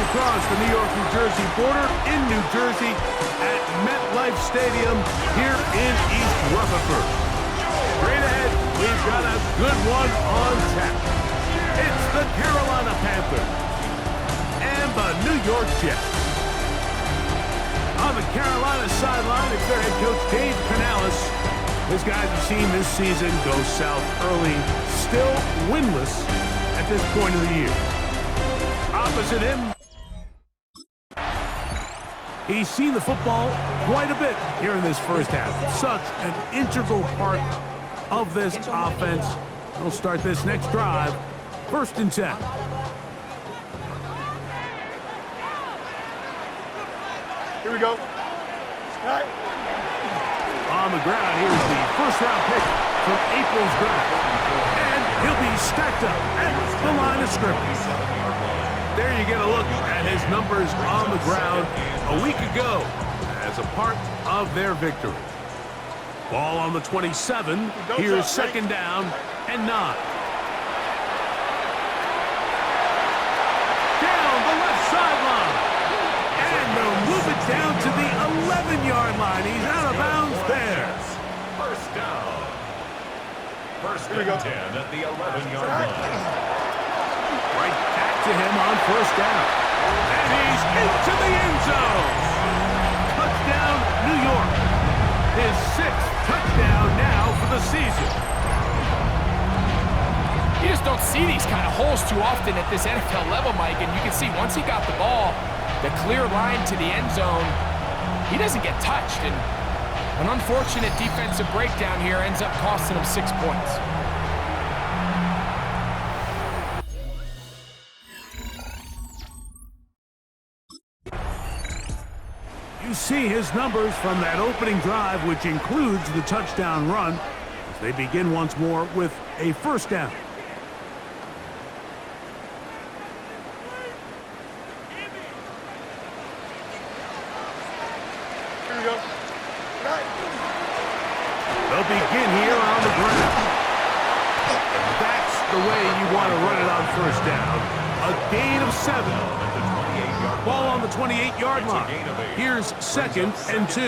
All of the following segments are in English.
across the New York-New Jersey border in New Jersey at MetLife Stadium here in East Rutherford. Straight ahead, we've got a good one on tap. It's the Carolina Panthers and the New York Jets. On the Carolina sideline, it's their head coach, Dave Canales. His guys have seen this season go south early, still winless at this point of the year. Opposite him, he's seen the football quite a bit here in this first half. Such an integral part of this offense. We'll start this next drive, 1st and 10. Here we go. All right. On the ground, here's the first-round pick from April's draft. And he'll be stacked up at the line of scrimmage. There you get a look at his numbers on the ground a week ago as a part of their victory. Ball on the 27. Here's 2nd down and 9. Down the left sideline. And they'll move it down to the 11-yard line. He's out of bounds there. First down. First and 10 at the 11-yard line. Right back to him on 1st down. And he's into the end zone. Touchdown, New York. His 6th touchdown now for the season. You just don't see these kind of holes too often at this NFL level, Mike, and you can see once he got the ball, the clear line to the end zone, he doesn't get touched, and an unfortunate defensive breakdown here ends up costing him 6 points. You see his numbers from that opening drive, which includes the touchdown run, as they begin once more with a 1st down. Here we go. They'll begin here on the ground. That's the way you want to run it on 1st down. A gain of 7. Ball on the 28-yard line. Here's 2nd and 2.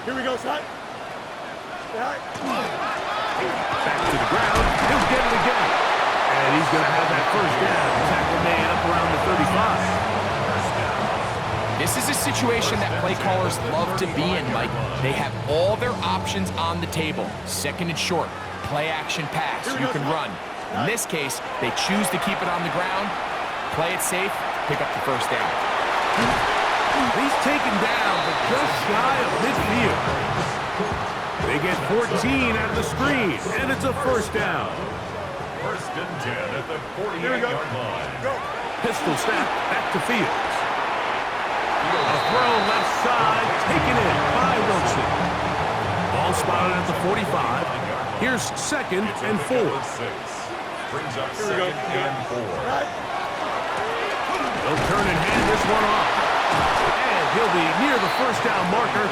Here we go, son. Back to the ground. He'll get it again. And he's going to have that 1st down. Tackle man up around the 35. This is a situation that play callers love to be in, Mike. They have all their options on the table. 2nd and short, play action pass, you can run. In this case, they choose to keep it on the ground, play it safe, pick up the 1st down. He's taken down, but just shy of midfield. They get 14 out of the screen, and it's a 1st down. 1st and 10 at the 48-yard line. Pistol snap back to Fields. A throw left side, taken in by Wilson. Ball spotted at the 45. Here's 2nd and 4. Brings up 2nd and 4. He'll turn and hand this one off. And he'll be near the 1st down marker.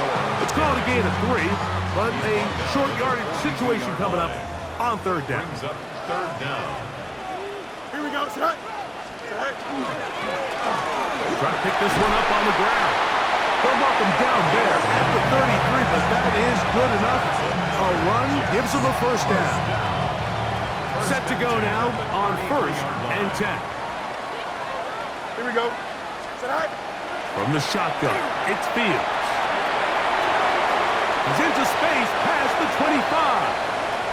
It's called a gain of 3, but a short yardage situation coming up on 3rd down. Brings up 3rd down. Here we go, son. Try to pick this one up on the ground. They'll mark him down there at the 33, but that is good enough. A run gives him a 1st down. Set to go now on 1st and 10. Here we go. From the shotgun, it's Fields. He's into space past the 25.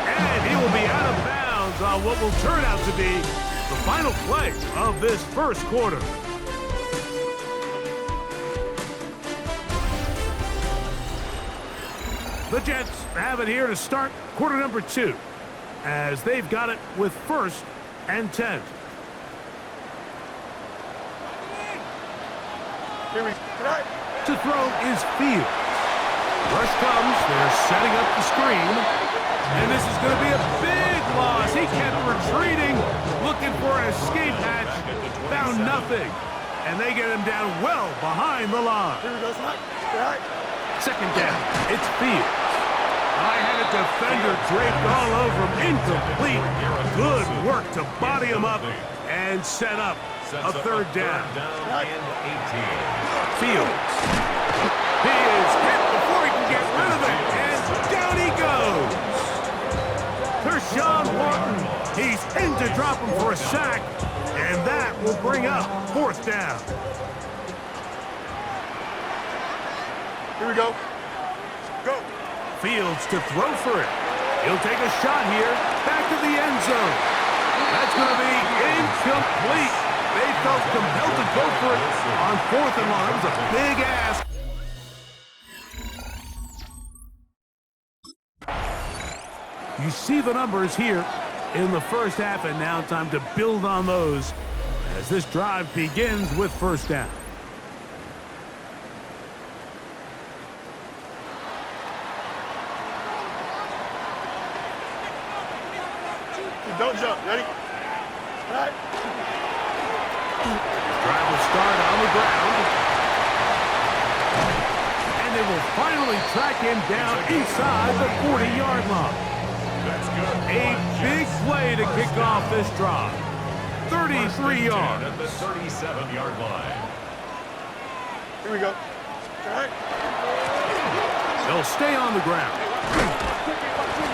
And he will be out of bounds on what will turn out to be the final play of this 1st quarter. The Jets have it here to start quarter number 2, as they've got it with 1st and 10. Here we go. To throw is Fields. Rush comes, they're setting up the screen, and this is going to be a big loss. He kept retreating, looking for an escape hatch, found nothing, and they get him down well behind the line. Here we go, son. 2nd down, it's Fields. I had a defender draped all over him, incomplete. Good work to body him up and set up A third down. And 18. Fields. He is hit before he can get rid of it, and down he goes. Tershawn Wharton, he's in to drop him for a sack, and that will bring up fourth down. Here we go. Go. Fields to throw for it. He'll take a shot here, back to the end zone. That's going to be incomplete. They felt compelled to go for it on fourth and long. That was a big ask. You see the numbers here in the first half, and now time to build on those as this drive begins with first down. Don't jump. Ready? All right. Drive will start on the ground. And they will finally track him down inside the 40-yard line. That's good. A big play to kick off this drive. 33 yards. At the 37-yard line. Here we go. All right. They'll stay on the ground.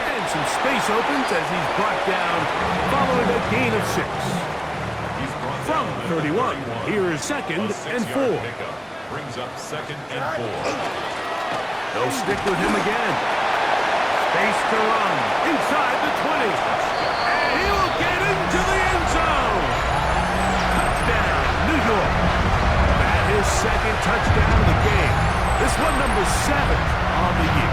And some space opens as he's brought down following a gain of 6. From 31, here is second and 4. Brings up second and 4. They'll stick with him again. Space to run inside the 20. And he will get into the end zone. Touchdown, New York. That is second touchdown of the game. This one number 7 on the year.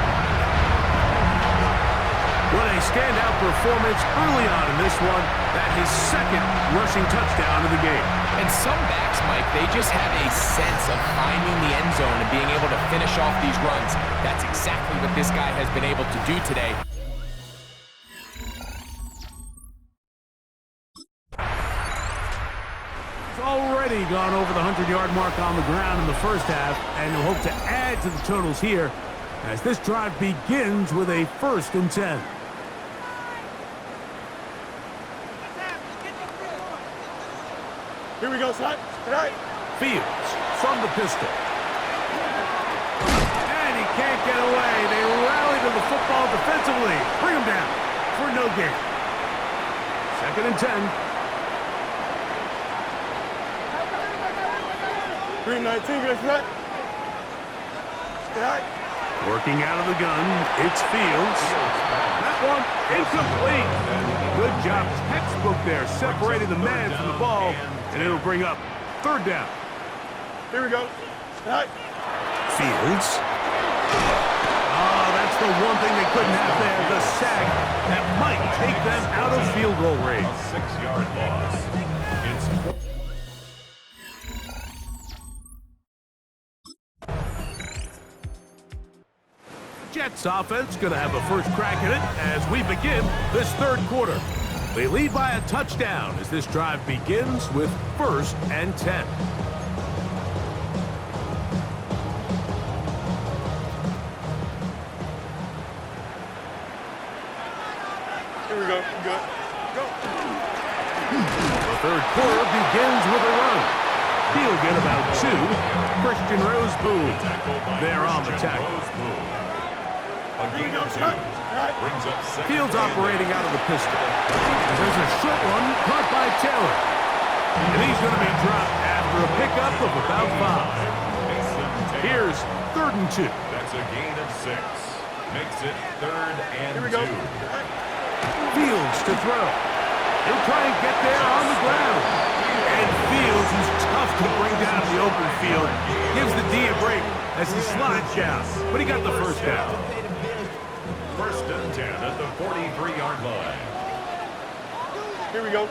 What a standout performance early on in this one. That his second rushing touchdown of the game. And some backs, Mike, they just have a sense of finding the end zone and being able to finish off these runs. That's exactly what this guy has been able to do today. He's already gone over the 100-yard mark on the ground in the first half, and he'll hope to add to the totals here as this drive begins with a 1st and 10. Here we go, son. All right. Fields from the pistol. And he can't get away. They rally to the football defensively. Bring him down for no gain. 2nd and 10. 3:19, get set. All right. Working out of the gun, it's Fields. That one incomplete. Good job, textbook there, separating the man from the ball, and it'll bring up 3rd down. Here we go. All right. Fields. Oh, that's the one thing they couldn't have there, the sack that might take them out of field goal range. A 6-yard loss. It's Jets offense going to have a first crack at it as we begin this 3rd quarter. They lead by a touchdown as this drive begins with 1st and 10. Here we go. Good. Go. The 3rd quarter begins with a run. He'll get about 2. Christian Roseboom there on the tackle. Here we go, son. All right. brings up second. Fields operating out of the pistol. There's a short one caught by Taylor. And he's going to be dropped after a pickup of about 5. Here's 3rd and 2. That's a gain of 6. Makes it 3rd and 2. Here we go. Fields to throw. He'll try and get there on the ground. And Fields, who's tough to bring down in the open field, gives the D a break as he slides down. But he got the first down. 1st and 10 at the 43-yard line. Here we go.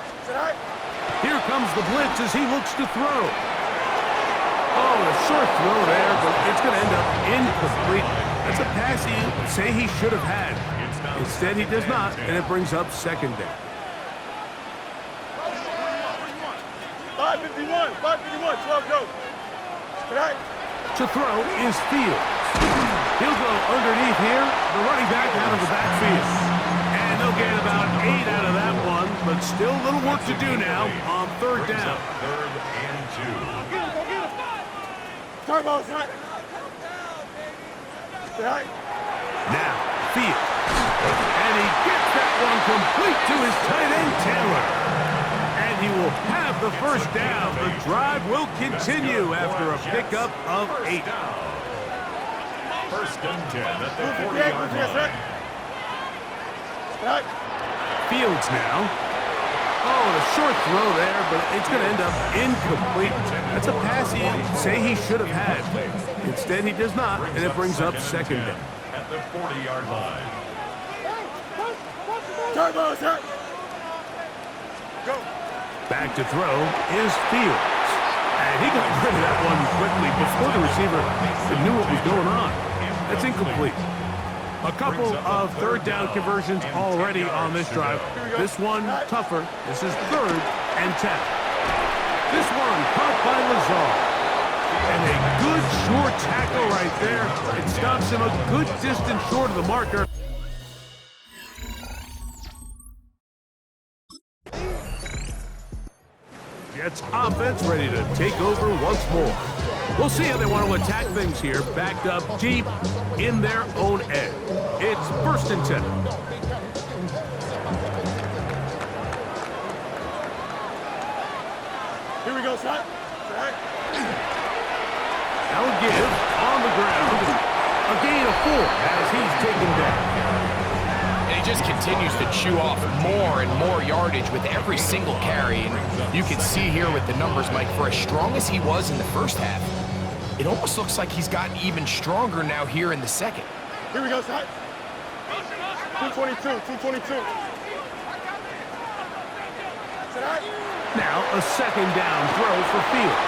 Here comes the blitz as he looks to throw. Oh, a short throw there, but it's going to end up incomplete. That's a pass he would say he should have had. Instead, he does not, and it brings up 2nd down. 5:51, 12 go. Tonight. To throw is Fields. He'll go underneath here, the running back out of the backfield. And they'll get about 8 out of that one, but still a little work to do now on third down. Third and 2. Start ball, start. Start. Now, Fields. And he gets that one complete to his tight end, Taylor. And he will have the first down. The drive will continue after a pickup of 8. First and 10 at the 40-yard line. Start. Fields now. Oh, a short throw there, but it's going to end up incomplete. That's a pass he'd say he should have had. Instead, he does not, and it brings up second down. At the 40-yard line. Start ball, start. Go. Back to throw is Fields. And he got rid of that one quickly before the receiver knew what was going on. That's incomplete. A couple of third down conversions already on this drive. This one tougher. This is third and 10. This one caught by Lazar. And a good short tackle right there. It stops him a good distance short of the marker. Jets offense ready to take over once more. We'll see how they want to attack things here, backed up deep in their own end. It's first and 10. Here we go, start. Start. Now a give on the ground. A gain of 4 as he's taken down. And he just continues to chew off more and more yardage with every single carry. And you can see here with the numbers, Mike, for as strong as he was in the first half, it almost looks like he's gotten even stronger now here in the second. Here we go, start. 222, 222. Start. Now a second down throw for Fields.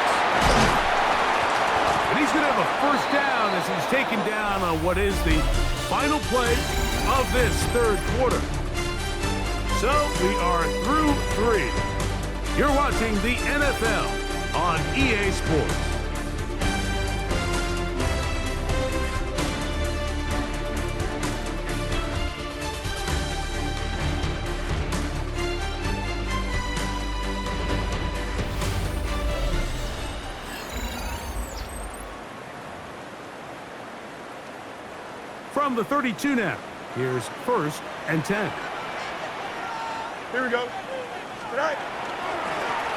And he's going to have a first down as he's taken down on what is the final play of this third quarter. So we are through 3. You're watching the NFL on EA Sports. From the 32 now, here's first and 10. Here we go. Start.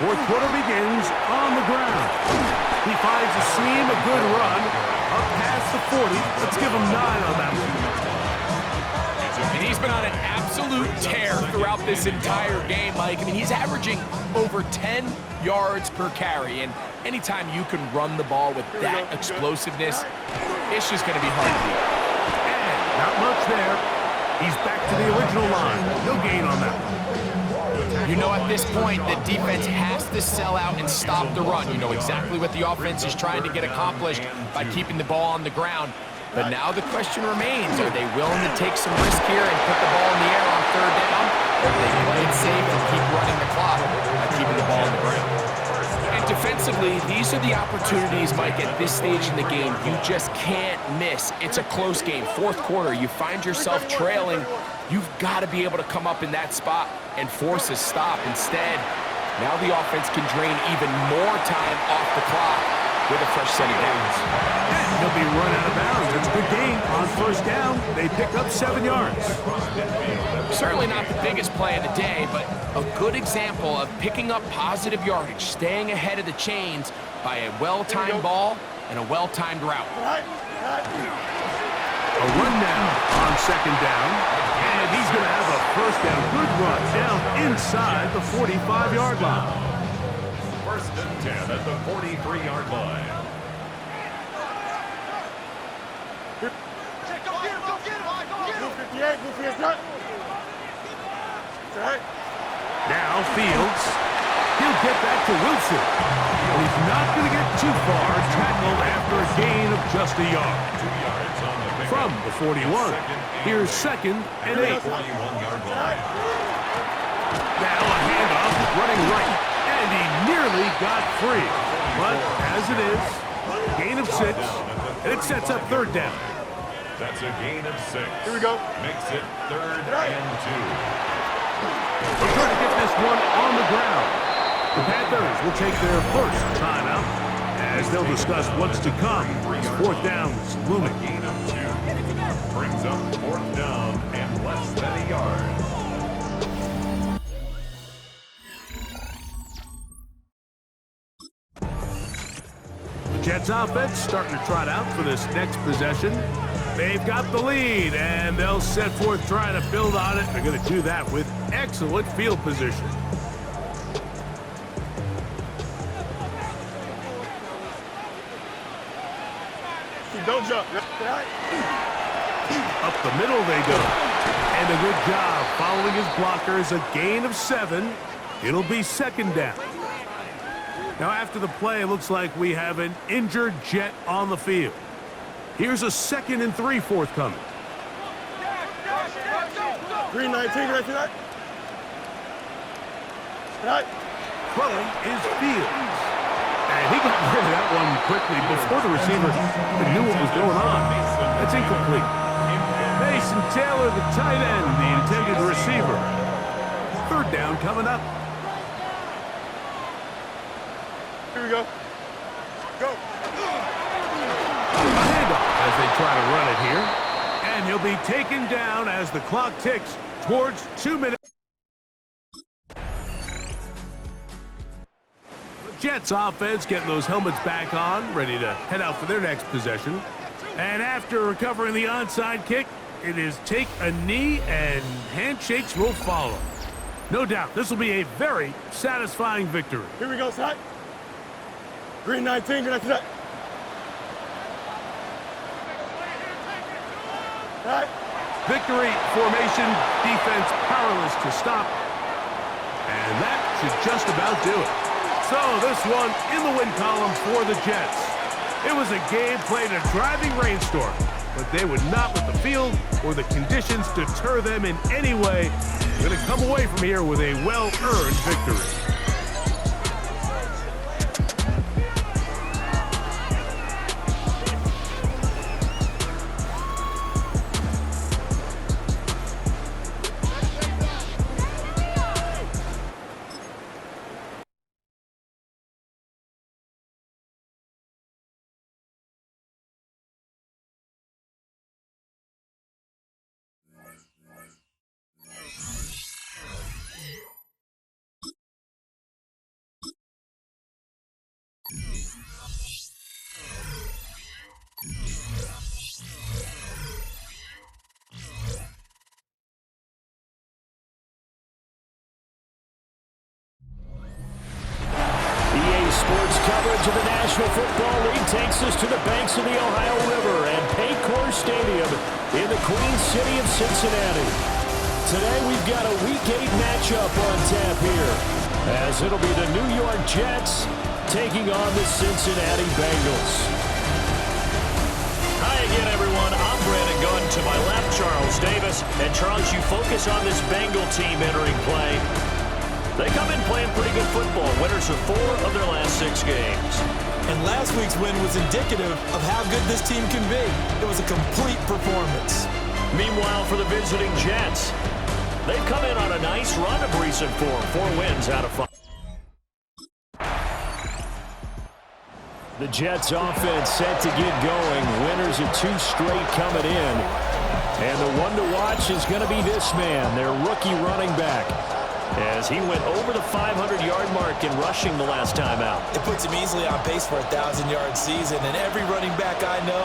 Fourth quarter begins on the ground. He finds a seam, a good run, up past the 40. Let's give him 9 on that one. And he's been on an absolute tear throughout this entire game, Mike. I mean, he's averaging over 10 yards per carry. And anytime you can run the ball with that explosiveness, it's just going to be hard to beat. Not much there. He's back to the original line. No gain on that one. You know, at this point, the defense has to sell out and stop the run. You know exactly what the offense is trying to get accomplished by keeping the ball on the ground. But now the question remains, are they willing to take some risk here and put the ball in the air on third down? Or do they play it safe and keep running the clock by keeping the ball on the ground? And defensively, these are the opportunities, Mike, at this stage in the game you just can't miss. It's a close game. Fourth quarter, you find yourself trailing. You've got to be able to come up in that spot and force a stop. Instead, now the offense can drain even more time off the clock with a fresh set of downs. And he'll be run out of bounds. It's a good game. On first down, they pick up 7 yards. Certainly not the biggest play of the day, but a good example of picking up positive yardage, staying ahead of the chains by a well-timed ball and a well-timed route. A run now on second down. And he's going to have a first down. Good run down inside the 45-yard line. First and 10 at the 43-yard line. Now Fields. He'll get back to Wilson. But he's not going to get too far. Tackled after a gain of just a yard. 2 yards on the pickup. From the 41. Here's second and 8. 41-yard line. Now a handoff running right. And he nearly got free. But as it is, gain of 6. And it sets up third down. That's a gain of 6. Here we go. Makes it third and 2. They're trying to get this Panthers will take their first timeout as they'll discuss what's to come as fourth down is looming. A gain of 2 brings up fourth down and less than a yard. The Jets offense starting to trot out for this next possession. They've got the lead, and they'll set forth trying to build on it. They're going to do that with excellent field position. Don't jump. Up the middle they go. And a good job following his blockers. A gain of 7. It'll be second down. Now after the play, it looks like we have an injured Jet on the field. Here's a 2nd and 3 forthcoming. 3-19, Throwing is Fields. And he got rid of that one quickly before the receiver even knew what was going on. That's incomplete. Mason Taylor, the tight end, the intended receiver. Third down coming up. Here we go. Go. A handoff as they try to run it here. And he'll be taken down as the clock ticks towards 2 minutes. Jets offense getting those helmets back on, ready to head out for their next possession. And after recovering the onside kick, it is take a knee and handshakes will follow. No doubt, this will be a very satisfying victory. Here we go, side. 3-19, good after that. Right. Victory formation, defense powerless to stop. And that should just about do it. So this one in the win column for the Jets. It was a game played in a driving rainstorm, but they would not let the field or the conditions deter them in any way. They're going to come away from here with a well-earned victory. Sports coverage of the National Football League takes us to the banks of the Ohio River and Paycor Stadium in the Queen City of Cincinnati. Today we've got a Week 8 matchup on tap here, as it'll be the New York Jets taking on the Cincinnati Bengals. Hi again, everyone. I'm Brandon Gunn. To my left, Charles Davis. And Charles, you focus on this Bengal team entering play. They come in playing pretty good football. Winners of 4 of their last 6 games. And last week's win was indicative of how good this team can be. It was a complete performance. Meanwhile, for the visiting Jets, they've come in on a nice run of recent form. 4 wins out of 5. The Jets offense set to get going. Winners of 2 straight coming in. And the one to watch is going to be this man, their rookie running back, as he went over the 500-yard mark in rushing the last time out. It puts him easily on pace for a 1,000-yard season, and every running back I know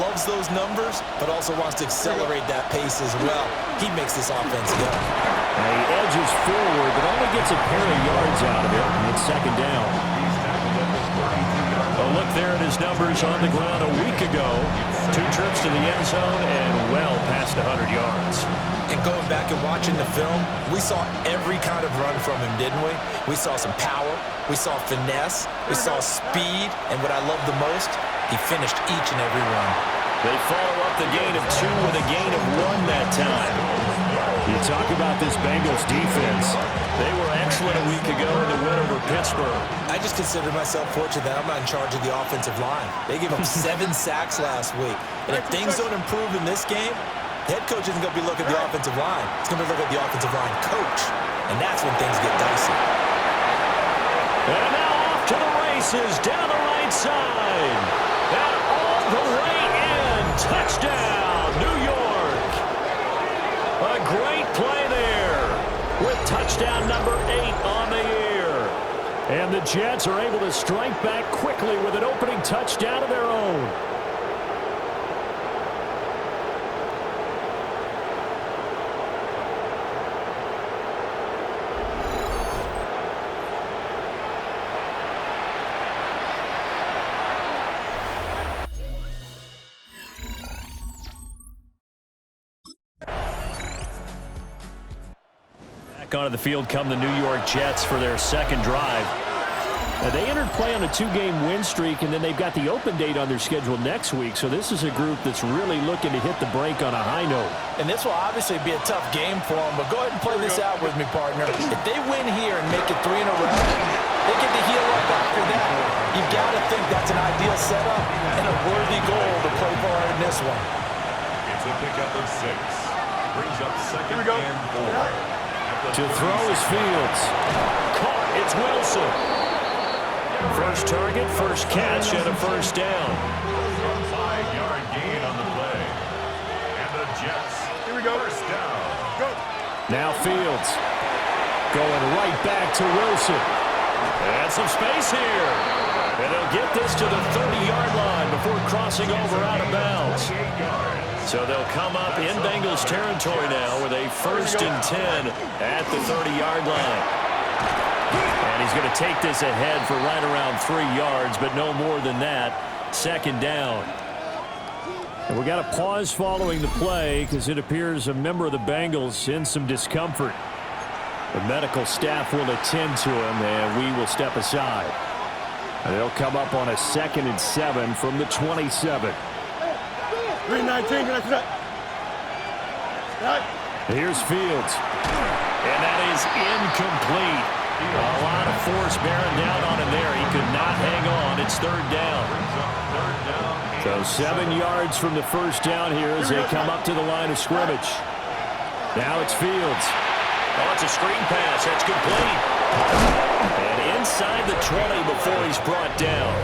loves those numbers, but also wants to accelerate that pace as well. He makes this offense go. He edges forward, but only gets a pair of yards out of it, and it's second down. A look there at his numbers on the ground a week ago. 2 trips to the end zone and well past 100 yards. And going back and watching the film, we saw every kind of run from him, didn't we? We saw some power, we saw finesse, we saw speed, and what I love the most, he finished each and every run. They follow up the gain of 2 with a gain of 1 that time. You talk about this Bengals defense. They were excellent a week ago in the win over Pittsburgh. I just consider myself fortunate that I'm not in charge of the offensive line. They gave up 7 sacks last week. And if things don't improve in this game, the head coach isn't going to be looking at the offensive line. He's going to be looking at the offensive line coach. And that's when things get dicey. And races down the right side. And all the way in. Touchdown, New York. A great play there with touchdown number 8 on the year. And the Jets are able to strike back quickly with an opening touchdown of their own. Onto the field come the New York Jets for their second drive. They entered play on a 2-game win streak, and then they've got the open date on their schedule next week, so this is a group that's really looking to hit the break on a high note. And this will obviously be a tough game for them, but go ahead and play this out with me, partner. If they win here and make it 3 in a row, they get to heal up after that. You've got to think that's an ideal setup and a worthy goal to play for in this one. It's a pickup of 6. Brings up second and 4. To throw is Fields. Caught, it's Wilson. First target, first catch, and a first down. 5-yard gain on the play. And the Jets, first down. Go. Now Fields. Going right back to Wilson. And some space here. And they'll get this to the 30-yard line before crossing over out of bounds. So they'll come up in Bengals territory now with a 1st and 10 at the 30-yard line. And he's going to take this ahead for right around 3 yards, but no more than that. Second down. And we got a pause following the play because it appears a member of the Bengals in some discomfort. The medical staff will attend to him, and we will step aside. And they'll come up on a 2nd and 7 from the 27. 3-19, Here's Fields. And that is incomplete. A lot of force bearing down on him there. He could not hang on. It's 3rd down. So 7 yards from the first down here as they come up to the line of scrimmage. Now it's Fields. Oh, it's a screen pass. That's complete. And inside the 20 before he's brought down.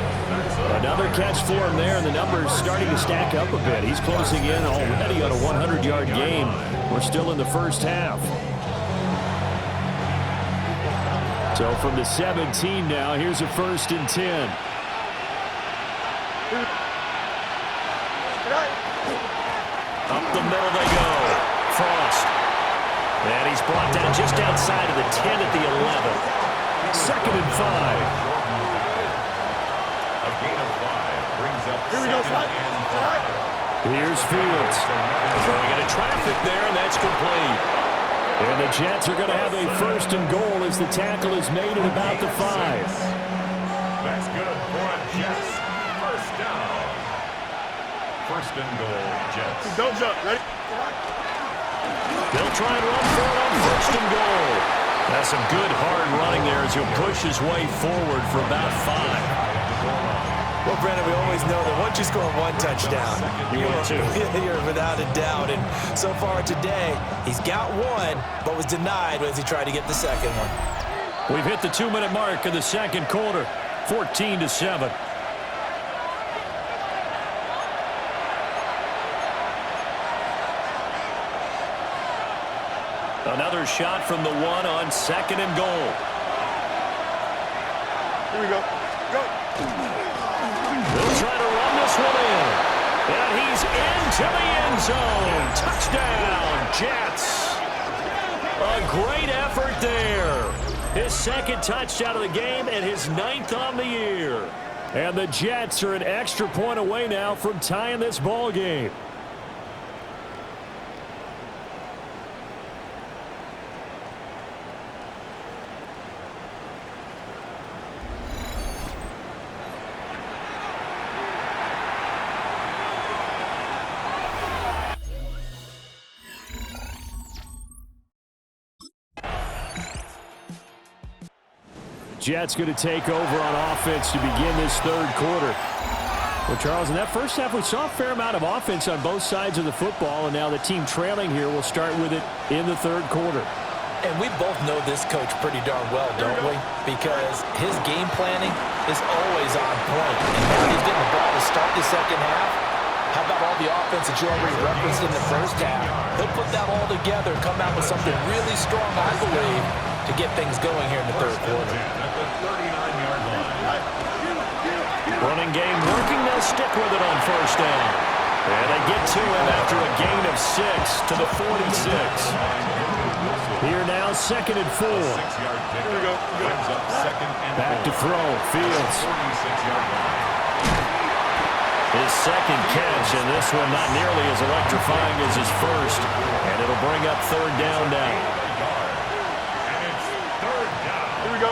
Another catch for him there, and the numbers starting to stack up a bit. He's closing in already on a 100-yard game. We're still in the first half. So from the 17 now, here's a 1st and 10. Up the middle they go. Frost. And he's brought down just outside of the 10 at the 11. 2nd and 5. A gain of 5 brings up Here we go, second and 5. Here's Fields. Throwing into traffic there, and that's complete. And the Jets are going to have a 1st and goal as the tackle is made at about the 5. That's good for a Jets. First down. 1st and goal, Jets. Don't jump, ready? They'll try and run for it on 1st and goal. That's some good hard running there as he'll push his way forward for about 5. Well, Brandon, we always know that once you score 1 touchdown, you're without a doubt. And so far today, he's got 1, but was denied as he tried to get the second one. We've hit the 2-minute mark of the second quarter, 14-7. Another shot from the 1 on 2nd and goal. Here we go. Go. They'll try to run this one in. And he's into the end zone. Touchdown, Jets. A great effort there. His 2nd touchdown of the game and his 9th on the year. And the Jets are an extra point away now from tying this ball game. Jets going to take over on offense to begin this 3rd quarter. Well, Charles, in that first half, we saw a fair amount of offense on both sides of the football, and now the team trailing here will start with it in the 3rd quarter. And we both know this coach pretty darn well, don't we? Because his game planning is always on point. And now he's getting the ball to start the second half. How about all the offense that you already referenced in the first half? He'll put that all together and come out with something really strong, I believe, to get things going here in the third quarter. At the 39-yard line. Running game working. They'll stick with it on first down. And they get to him after a gain of 6 to the 46. Here now, 2nd and 4. 6-yard pickup. Here we go. Brings up 2nd and 4. Back to throw. Fields. 46-yard line. His second catch, and this one not nearly as electrifying as his first. And it'll bring up 3rd down now. And it's 3rd down. Here we go.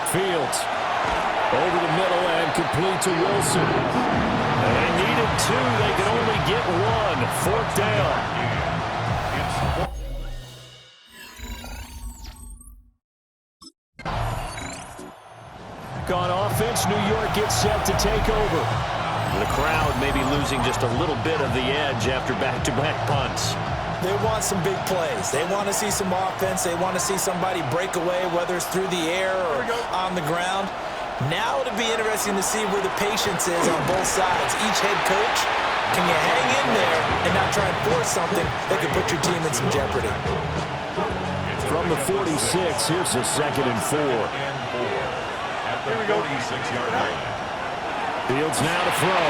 Fields over the middle and complete to Wilson. And they needed 2. They could only get 1. 4th down. On offense, New York gets set to take over. The crowd may be losing just a little bit of the edge after back-to-back punts. They want some big plays. They want to see some offense. They want to see somebody break away, whether it's through the air or on the ground. Now it'll be interesting to see where the patience is on both sides. Each head coach, can you hang in there and not try and force something that could put your team in some jeopardy? From the 46, here's a 2nd and 4. Here we go. 46-yard line. Fields now to throw.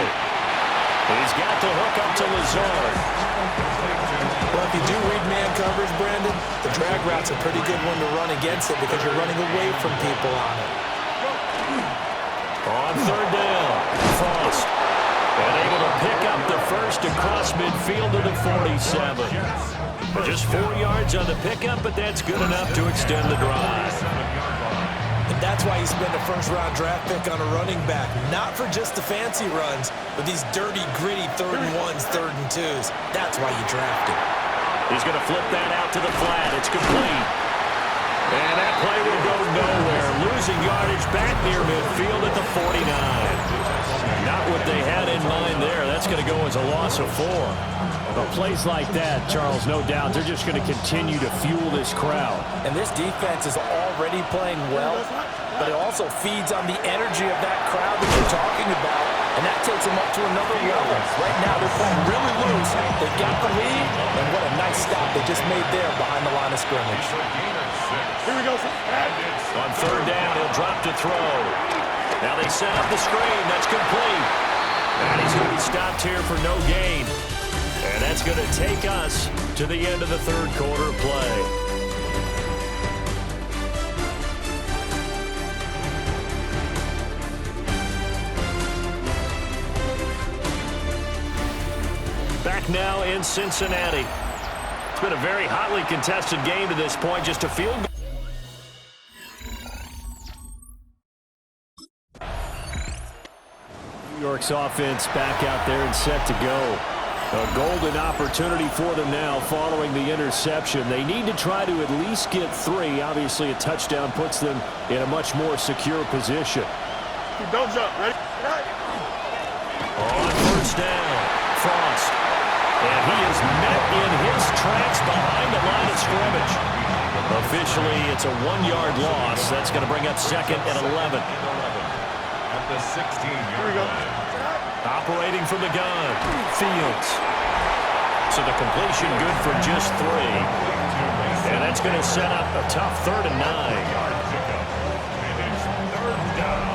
He's got the hook up to Lazard. Well, if you do read man coverage, Brandon, the drag route's a pretty good one to run against it because you're running away from people on it. On 3rd down, Frost. And able to pick up the first across midfield to the 47. Just 4 yards on the pickup, but that's good enough to extend the drive. And that's why you spend a first-round draft pick on a running back. Not for just the fancy runs, but these dirty, gritty 3rd and 1s, 3rd and 2s. That's why you draft him. He's going to flip that out to the flat. It's complete. And that play will go nowhere. Losing yardage back near midfield at the 49. Not what they had in mind there. That's going to go as a loss of 4. But plays like that, Charles, no doubt, they're just going to continue to fuel this crowd. And this defense is already playing well, but it also feeds on the energy of that crowd that you're talking about, and that takes them up to another level. Right now, they're playing really loose. They've got the lead, and what a nice stop they just made there behind the line of scrimmage. Here we go. On 3rd down, he'll drop to throw. Now they set up the screen. That's complete. And he's going to be stopped here for no gain. And that's going to take us to the end of the 3rd quarter of play. Back now in Cincinnati. It's been a very hotly contested game to this point. Just a field goal. New York's offense back out there and set to go. A golden opportunity for them now following the interception. They need to try to at least get 3. Obviously, a touchdown puts them in a much more secure position. Don't jump. Ready? On 1st down, Frost. And he is met in his tracks behind the line of scrimmage. Officially, it's a 1-yard loss. That's going to bring up 2nd and 11. At the 16-yard line. Operating from the gun, Fields. So the completion good for just 3. And that's going to set up a tough 3rd and 9. And it's 3rd down.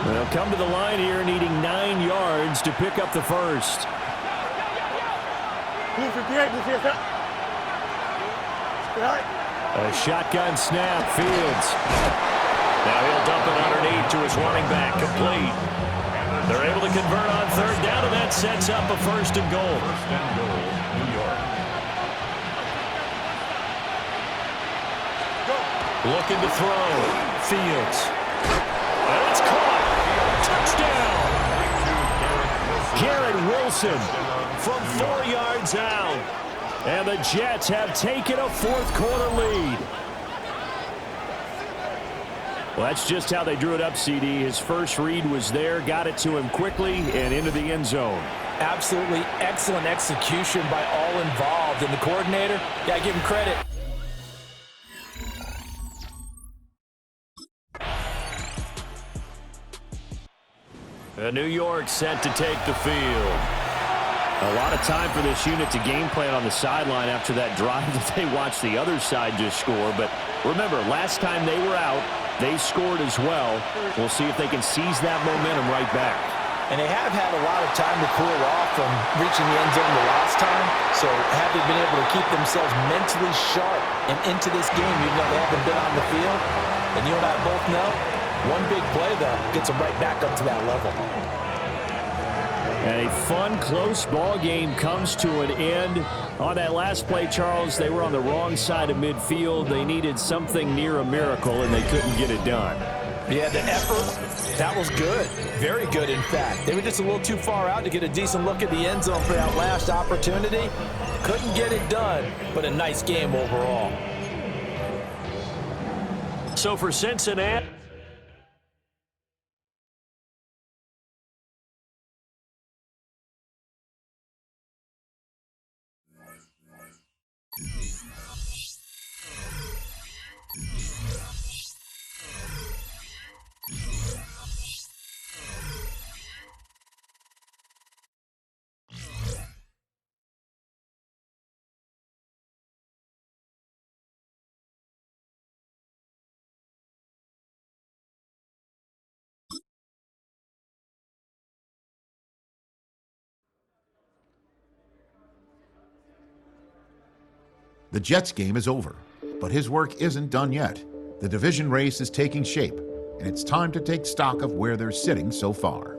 They'll come to the line here needing 9 yards to pick up the first. A shotgun snap, Fields. Now he'll dump it underneath to his running back, complete. They're able to convert on 3rd down, and that sets up a 1st and goal. 1st and goal, New York. Looking to throw, Fields. And it's caught. Touchdown. Garrett Wilson from 4 yards out. And the Jets have taken a 4th quarter lead. Well, that's just how they drew it up, CD. His first read was there, got it to him quickly and into the end zone. Absolutely excellent execution by all involved. And the coordinator, gotta give him credit. New York set to take the field. A lot of time for this unit to game plan on the sideline after that drive that they watched the other side just score. But remember, last time they were out, they scored as well. We'll see if they can seize that momentum right back. And they have had a lot of time to cool off from reaching the end zone the last time. So have they been able to keep themselves mentally sharp and into this game, even though they haven't been on the field? And you and I both know, one big play, though, gets them right back up to that level. And a fun, close ball game comes to an end. On that last play, Charles, they were on the wrong side of midfield. They needed something near a miracle, and they couldn't get it done. Yeah, the effort, that was good. Very good, in fact. They were just a little too far out to get a decent look at the end zone for that last opportunity. Couldn't get it done, but a nice game overall. So for Cincinnati, The Jets game is over, but his work isn't done yet. The division race is taking shape, and it's time to take stock of where they're sitting so far.